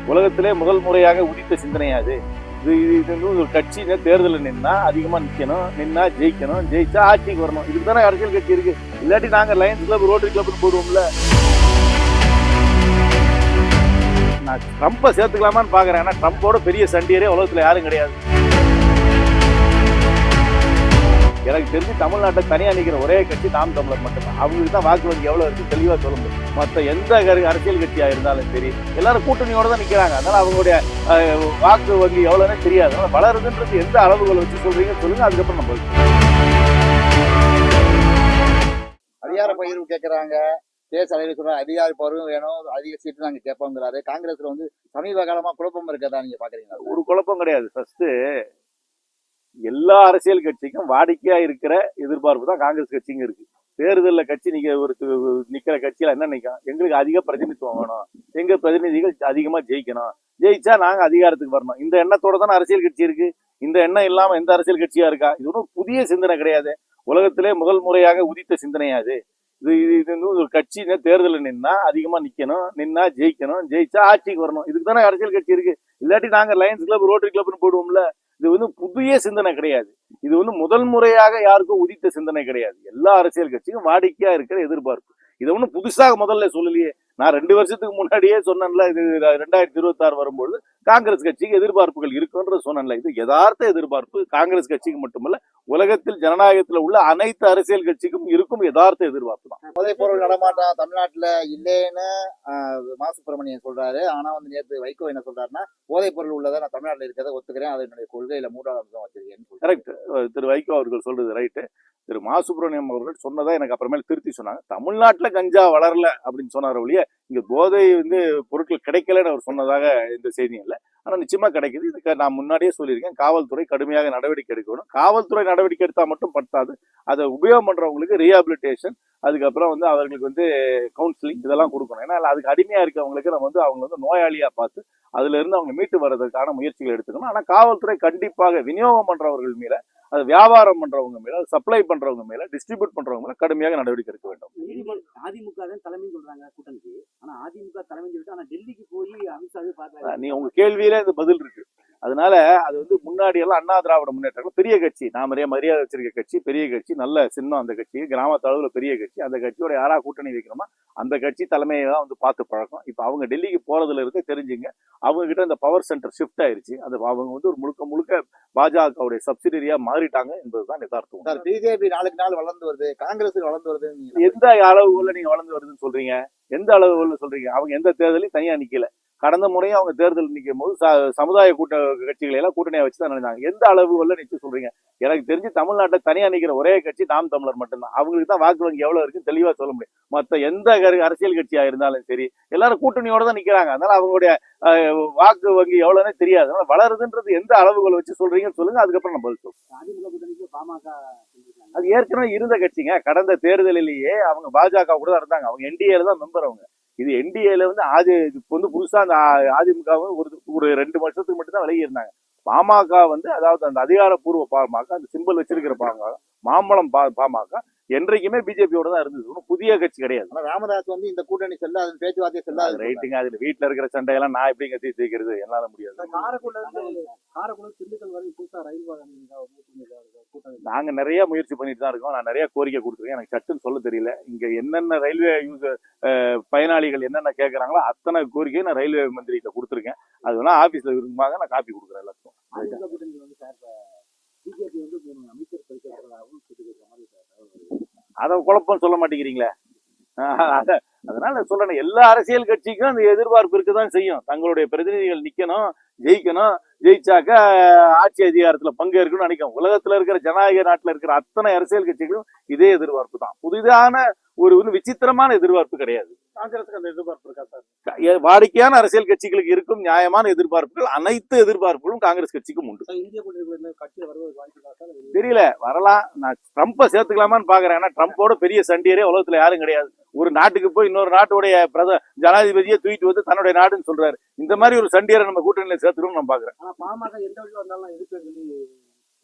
உலகத்திலே முதல் முறையாக உதித்த சிந்தனையாது. இது ஒரு கட்சி தேர்தலில் நின்னா அதிகமா நிக்கணும், நின்னா ஜெயிக்கணும், ஜெயிச்சா ஆட்சிக்கு வரணும். இதுக்கு தானே அரசியல் கட்சி இருக்கு. இல்லாட்டி நாங்க லயன்ஸ் கிளப், ரோட்டரி கிளப்னு போடுவோம்ல. நான் ட்ரம்பை சேர்த்துக்கலாமான்னு பாக்குறேன். ஏன்னா ட்ரம்போட பெரிய சண்டியரே உலகத்துல யாரும் கிடையாது. எனக்கு தெரிஞ்சு தமிழ்நாட்டை தனியா நிக்கிற ஒரே கட்சி நாம் தமிழர் மட்டும்தான். அவங்களுக்கு தான் வாக்கு வங்கி எவ்வளவு இருக்கு தெளிவா சொல்ல முடியும். மற்ற எந்த அரசியல் கட்சியா இருந்தாலும் சரி, எல்லாரும் கூட்டணியோட தான் நிக்கிறாங்க. அதனால அவங்களுடைய வாக்கு வங்கி எவ்வளவுன்னு தெரியாது. அதனால வளருதுன்றது எந்த அளவுகளை வச்சு சொல்றீங்கன்னு சொல்லுங்க, அதுக்கப்புறம் நம்ம அதிகார பகிர்வு கேட்கறாங்க. தேசிய தலைவர் சொல்ற அதிகார பகிர்வு வேணும், அதிக சீட்டு நாங்க கேட்போங்கிறாரு. காங்கிரஸ்ல சமீப காலமா குழப்பம் இருக்கதா நீங்க பாக்குறீங்களா? ஒரு குழப்பம் கிடையாது. ஃபர்ஸ்ட் எல்லா அரசியல் கட்சிக்கும் வாடிக்கையா இருக்கிற எதிர்பார்ப்பு தான் காங்கிரஸ் கட்சிங்க இருக்கு. தேர்தலில் கட்சி நிக்கிற கட்சியில என்ன நிற்கும், எங்களுக்கு அதிக பிரதிநிதித்துவம் வேணும், எங்க பிரதிநிதிகள் அதிகமா ஜெயிக்கணும், ஜெயிச்சா நாங்க அதிகாரத்துக்கு வரணும். இந்த எண்ணத்தோட தானே அரசியல் கட்சி இருக்கு. இந்த எண்ணம் இல்லாம எந்த அரசியல் கட்சியா இருக்கா? இது ஒன்றும் புதிய சிந்தனை கிடையாது. உலகத்திலே முதல் முறையாக உதித்த சிந்தனையாது. இது ஒரு கட்சி தேர்தலில் நின்னா அதிகமா நிக்கணும், நின்னா ஜெயிக்கணும், ஜெயிச்சா ஆட்சிக்கு வரணும். இதுக்கு தானே அரசியல் கட்சி இருக்கு. இல்லாட்டி நாங்க லயன்ஸ் கிளப், ரோட்டரி கிளப்னு போடுவோம்ல. இது புதிய சிந்தனை கிடையாது. இது முதல் முறையாக யாருக்கும் உதித்த சிந்தனை கிடையாது. எல்லா அரசியல் கட்சிக்கும் வாடிக்கையா இருக்கிற எதிர்பார்ப்பு. இதை புதுசாக முதல்ல சொல்லலையே. நான் 2 வருஷத்துக்கு முன்னாடியே சொன்னேன்ல, இது 2026 வரும்போது காங்கிரஸ் கட்சிக்கு எதிர்பார்ப்புகள் இருக்குன்ற சொன்னேன்ல. இது யதார்த்த எதிர்பார்ப்பு. காங்கிரஸ் கட்சிக்கு மட்டுமல்ல, உலகத்தில் ஜனநாயகத்தில் உள்ள அனைத்து அரசியல் கட்சிக்கும் இருக்கும் யதார்த்த எதிர்பார்ப்பு தான். போதைப் பொருள் நடமாட்டம் தமிழ்நாட்டுல இல்லைன்னு மா சுப்பிரமணியன் சொல்றாரு. ஆனா நேற்று வைகோ என்ன சொல்றாருன்னா, போதைப் பொருள் உள்ளதை நான் தமிழ்நாட்டில் இருக்கிறத ஒத்துக்கிறேன், அது என்னுடைய கொள்கையில 3வது அம்சம் வச்சிருக்கேன். கரெக்ட். திரு வைகோ அவர்கள் சொல்றது ரைட்டு. திரு மா சுப்பிரமணியம் அவர்கள் சொன்னதா எனக்கு அப்புறமேல திருத்தி சொன்னாங்க. தமிழ்நாட்டுல கஞ்சா வளரல அப்படின்னு சொன்னார் ஒழிய, இங்க போதை பொருட்கள் கிடைக்கலன்னு அவர் சொன்னதாக இந்த செய்தி இல்லை. ஆனா நிச்சயமா கிடைக்குது. இதுக்கு நான் முன்னாடியே சொல்லியிருக்கேன், காவல்துறை கடுமையாக நடவடிக்கை எடுக்கணும். காவல்துறை நடவடிக்கை எடுத்தா மட்டும் பத்தாது, அதை உபயோகம் பண்றவங்களுக்கு ரீஹாபிலிட்டேஷன், அதுக்கப்புறம் அவர்களுக்கு கவுன்சிலிங் இதெல்லாம் கொடுக்கணும். ஏன்னா அதுக்கு அடிமையா இருக்கவங்களுக்கு நம்ம அவங்க நோயாளியா பார்த்து அதுல இருந்து அவங்க மீட்டு வர்றதுக்கான முயற்சிகள் எடுத்துக்கணும். ஆனா காவல்துறை கண்டிப்பாக விநியோகம் பண்றவர்கள் மேல, அது வியாபாரம் பண்றவங்க மேல, அது சப்ளை பண்றவங்க மேல, டிஸ்ட்ரிபியூட் பண்றவங்க மேல கடுமையாக நடவடிக்கை எடுக்க வேண்டும். அதிமுக தான் தலைமை சொல்றாங்க கூட்டணிக்கு. ஆனா அதிமுக தலைமை சொல்லிட்டு ஆனா டெல்லிக்கு போய் அமித்ஷாவே பார்க்கல. நீ உங்க கேள்வியில இந்த பதில் இருக்கு. அதனால அது முன்னாடி எல்லாம் அண்ணா திராவிட முன்னேற்ற பெரிய கட்சி, நான் மரியாதை வச்சிருக்க கட்சி, பெரிய கட்சி, நல்ல சின்னம் அந்த கட்சி, கிராமத்து அளவுல பெரிய கட்சி. அந்த கட்சியோட யாரா கூட்டணி வைக்கணுமா அந்த கட்சி தலைமையை தான் பார்த்து பழக்கம். இப்ப அவங்க டெல்லிக்கு போறதுல இருந்து தெரிஞ்சுங்க, அவங்க கிட்ட இந்த பவர் சென்டர் ஷிஃப்ட் ஆயிருச்சு. அது அவங்க ஒரு முழுக்க பாஜகவுடைய சப்சிடரியா மாறிட்டாங்க என்பதுதான் யதார்த்தம். பிஜேபி நாளுக்கு நாள் வளர்ந்து வருது, காங்கிரஸ் வளர்ந்து வருது. எந்த அளவுகள்ல நீங்க வளர்ந்து வருதுன்னு சொல்றீங்க? எந்த அளவுகள்ல சொல்றீங்க? அவங்க எந்த தேர்தலையும் தனியா நிக்கல. கடந்த முறையும் அவங்க தேர்தல் நிற்கும் போது சமுதாய கட்சிகளை எல்லாம் கூட்டணியா வச்சுதான் நினைச்சாங்க. எந்த அளவுகள்ல நிச்சு சொல்றீங்க? எனக்கு தெரிஞ்சு தமிழ்நாட்டை தனியா நிக்கிற ஒரே கட்சி நாம் தமிழர் மட்டும்தான். அவங்களுக்கு தான் வாக்கு வங்கி எவ்வளவு இருக்குன்னு தெளிவா சொல்ல முடியும். மற்ற எந்த அரசியல் கட்சியா இருந்தாலும் சரி, எல்லாரும் கூட்டணியோட தான் நிக்கிறாங்க. அதனால அவங்களுடைய வாக்கு வங்கி எவ்வளவுன்னு தெரியாது. அதனால வளருதுன்றது எந்த அளவுகளை வச்சு சொல்றீங்கன்னு சொல்லுங்க, அதுக்கப்புறம் நம்ம பதில் சொல்லுவோம். அது ஏற்கனவே இருந்த கட்சிங்க. கடந்த தேர்தலிலேயே அவங்க பாஜக கூட தான் இருந்தாங்க. அவங்க என்டிஏல தான் மெம்பர். அவங்க இது என்டிஏல புதுசா அந்த அதிமுகவும் ஒரு 2 வருஷத்துக்கு மட்டும் தான் விலகி இருந்தாங்க. பாமக அதாவது அந்த அதிகாரப்பூர்வ பாமக, அந்த சிம்பிள் வச்சிருக்கிற பாமக, மாம்பழம் பாமக என்றைக்குமே பிஜேபியோட தான் இருந்தது. ஒன்றும் புதிய கட்சி கிடையாது. ராமதாஸ் இந்த கூட்டணி செல்ல, அது பேச்சுவார்த்தை செல்ல, அது ரைட்டுங்க. அதுல வீட்டுல இருக்கிற சண்டையெல்லாம் நான் எப்படி கத்தி தீர்க்கிறது? என்னால முடியாது. நாங்க நிறைய முயற்சி பண்ணிட்டு தான் இருக்கோம். நான் நிறைய கோரிக்கை கொடுத்துருக்கேன். எனக்கு சட்டுன்னு சொல்ல தெரியல. இங்க என்னென்ன ரயில்வே பயனாளிகள் என்னென்ன கேட்கறாங்களோ அத்தனை கோரிக்கையும் நான் ரயில்வே மந்திரிகிட்ட கொடுத்துருக்கேன். அது வேணா ஆபீஸ்ல இருக்குமாக நான் காப்பி கொடுக்குறேன் எல்லாத்துக்கும். அத குழப்பம் சொல்ல மாட்டேங்கிறீங்களே. அதனால சொல்றேன், எல்லா அரசியல் கட்சிக்கும் அந்த எதிர்பார்ப்பு இருக்குதான் செய்யும். தங்களுடைய பிரதிநிதிகள் நிக்கணும், ஜெயிக்கணும், ஜெயிச்சாக்க ஆட்சி அதிகாரத்துல பங்கேற்கணும்னு நினைக்கும். உலகத்துல இருக்கிற ஜனநாயக நாட்டுல இருக்கிற அத்தனை அரசியல் கட்சிகளும் இதே எதிர்பார்ப்பு தான். புதிதான ஒரு விசித்திரமான எதிர்பார்ப்பு கிடையாது. காங்கிரஸுக்கு அந்த எதிர்பார்ப்பு இருக்கா சார்? வாடிக்கையான அரசியல் கட்சிகளுக்கு இருக்கும் நியாயமான எதிர்பார்ப்புகள், அனைத்து எதிர்பார்ப்புகளும் காங்கிரஸ் கட்சிக்கும் உண்டு. தெரியல, வரலாம். நான் ட்ரம்பை சேர்த்துக்கலாமான்னு பாக்குறேன். ஏன்னா ட்ரம்போட பெரிய சண்டியரே உலகத்துல யாரும் கிடையாது. ஒரு நாட்டுக்கு போய் இன்னொரு நாட்டுடைய ஜனாதிபதியை தூக்கிட்டு தன்னுடைய நாடுன்னு சொல்றாரு. இந்த மாதிரி ஒரு சண்டியரை நம்ம கூட்டணியில சேர்த்துக்கணும் நான் பாக்குறேன்.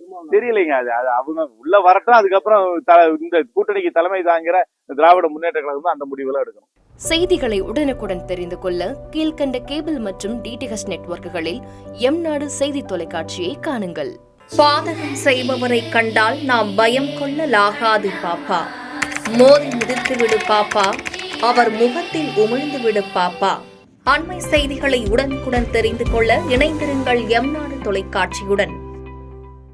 இருக்குமோ? தெரியலைங்க. அது அது அவங்க உள்ள வரட்டும், அதுக்கப்புறம் இந்த கூட்டணிக்கு தலைமை தாங்கிற திராவிட முன்னேற்ற கழகம் தான் அந்த முடிவெல்லாம் எடுக்கணும். செய்திகளை உடனுக்குடன் தெரிந்து கொள்ள கீழ்க்கண்ட கேபிள் மற்றும் டிடிஹெச் நெட்வொர்க்குகளில் எம்நாடு செய்தி தொலைக்காட்சியை காணுங்கள். பாதகம் செய்பவரை கண்டால் நாம் பயம் கொள்ளலாகாது பாப்பா. மோதி மிதித்து விடு பாப்பா, அவர் முகத்தில் உமிழ்ந்து விடு பாப்பா. அண்மை செய்திகளை உடனுக்குடன் தெரிந்து கொள்ள இணைந்திருங்கள் எம்நாடு தொலைக்காட்சியுடன்.